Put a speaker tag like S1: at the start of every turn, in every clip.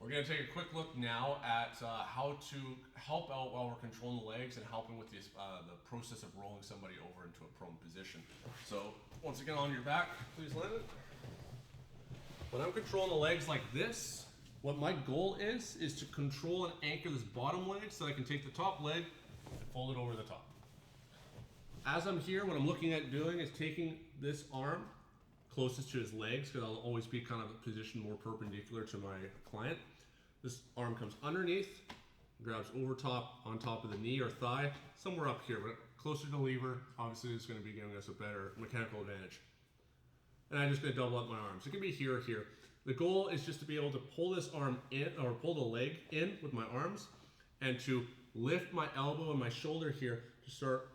S1: We're going to take a quick look now at how to help out while we're controlling the legs and helping with this, the process of rolling somebody over into a prone position. So once again, on your back, please land it. When I'm controlling the legs like this, what my goal is to control and anchor this bottom leg so I can take the top leg and fold it over the top. As I'm here, what I'm looking at doing is taking this arm closest to his legs, because I'll always be kind of positioned more perpendicular to my client. This arm comes underneath, grabs over top, on top of the knee or thigh, somewhere up here, but closer to the lever. Obviously, it's going to be giving us a better mechanical advantage. And I'm just going to double up my arms. It can be here or here. The goal is just to be able to pull this arm in, or pull the leg in with my arms, and to lift my elbow and my shoulder here to start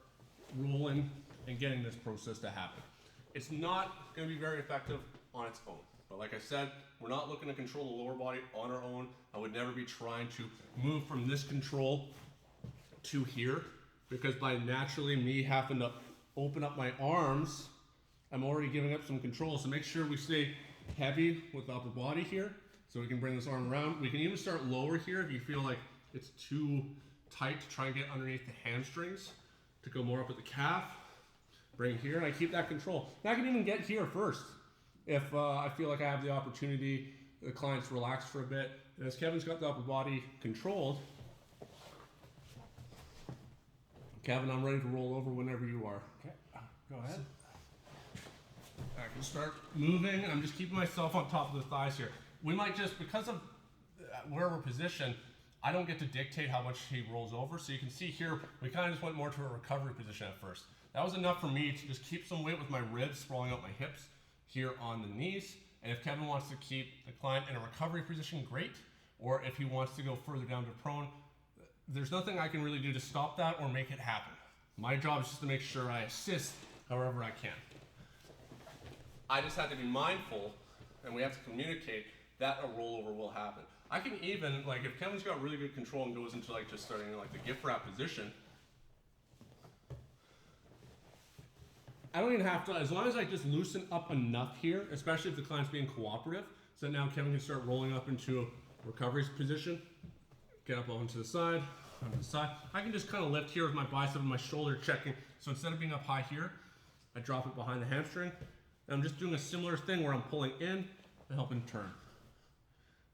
S1: rolling and getting this process to happen. It's not going to be very effective on its own. But like I said, we're not looking to control the lower body on our own. I would never be trying to move from this control to here, because by naturally me having to open up my arms, I'm already giving up some control. So make sure we stay heavy with the upper body here so we can bring this arm around. We can even start lower here if you feel like it's too tight to try and get underneath the hamstrings to go more up at the calf. Bring here, and I keep that control. And I can even get here first if I feel like I have the opportunity, the client's relaxed for a bit. And as Kevin's got the upper body controlled, Kevin, I'm ready to roll over whenever you are.
S2: Okay, go ahead.
S1: I can start moving. I'm just keeping myself on top of the thighs here. We might just, because of where we're positioned, I don't get to dictate how much he rolls over. So you can see here, we kind of just went more to a recovery position at first. That was enough for me to just keep some weight with my ribs, sprawling out my hips here on the knees. And if Kevin wants to keep the client in a recovery position, great. Or if he wants to go further down to prone, there's nothing I can really do to stop that or make it happen. My job is just to make sure I assist however I can. I just have to be mindful, and we have to communicate that a rollover will happen. I can even, like if Kevin's got really good control and goes into like just starting in like the gift wrap position, I don't even have to, as long as I just loosen up enough here, especially if the client's being cooperative, so now Kevin can start rolling up into a recovery position, get up onto the side, onto the side. I can just kind of lift here with my bicep and my shoulder checking. So instead of being up high here, I drop it behind the hamstring. And I'm just doing a similar thing where I'm pulling in and helping turn.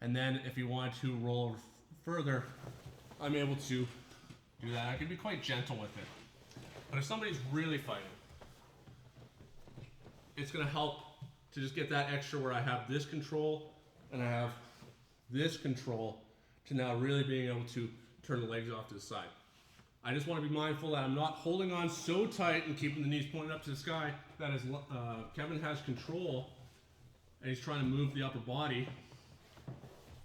S1: And then if you want to roll over further, I'm able to do that. I can be quite gentle with it. But if somebody's really fighting, it's going to help to just get that extra where I have this control and I have this control to now really being able to turn the legs off to the side. I just want to be mindful that I'm not holding on so tight and keeping the knees pointed up to the sky that as Kevin has control and he's trying to move the upper body,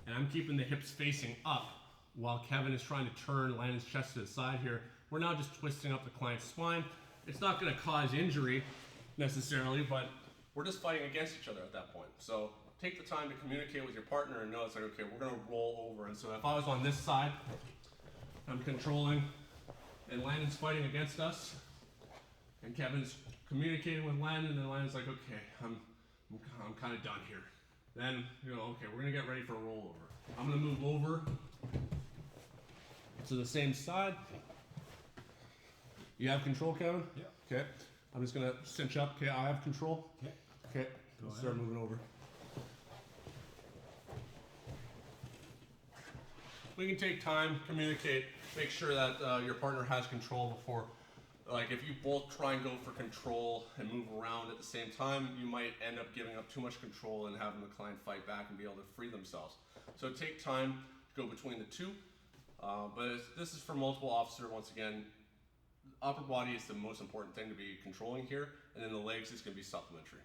S1: and I'm keeping the hips facing up while Kevin is trying to turn, land his chest to the side here. We're now just twisting up the client's spine. It's not going to cause injury necessarily, but we're just fighting against each other at that point. So take the time to communicate with your partner and know it's like, okay, we're going to roll over. And so if I was on this side, I'm controlling and Landon's fighting against us, and Kevin's communicating with Landon, and Landon's like, okay, I'm kind of done here. Then, okay, we're gonna get ready for a rollover. I'm gonna move over to the same side. You have control, Kevin?
S2: Yeah.
S1: Okay. I'm just gonna cinch up. Okay, I have control.
S2: Okay.
S1: Okay. Let's start moving over. We can take time, communicate, make sure that your partner has control before, like if you both try and go for control and move around at the same time, you might end up giving up too much control and having the client fight back and be able to free themselves. So take time to go between the two, but this is for multiple officer. Once again, upper body is the most important thing to be controlling here, and then the legs is going to be supplementary.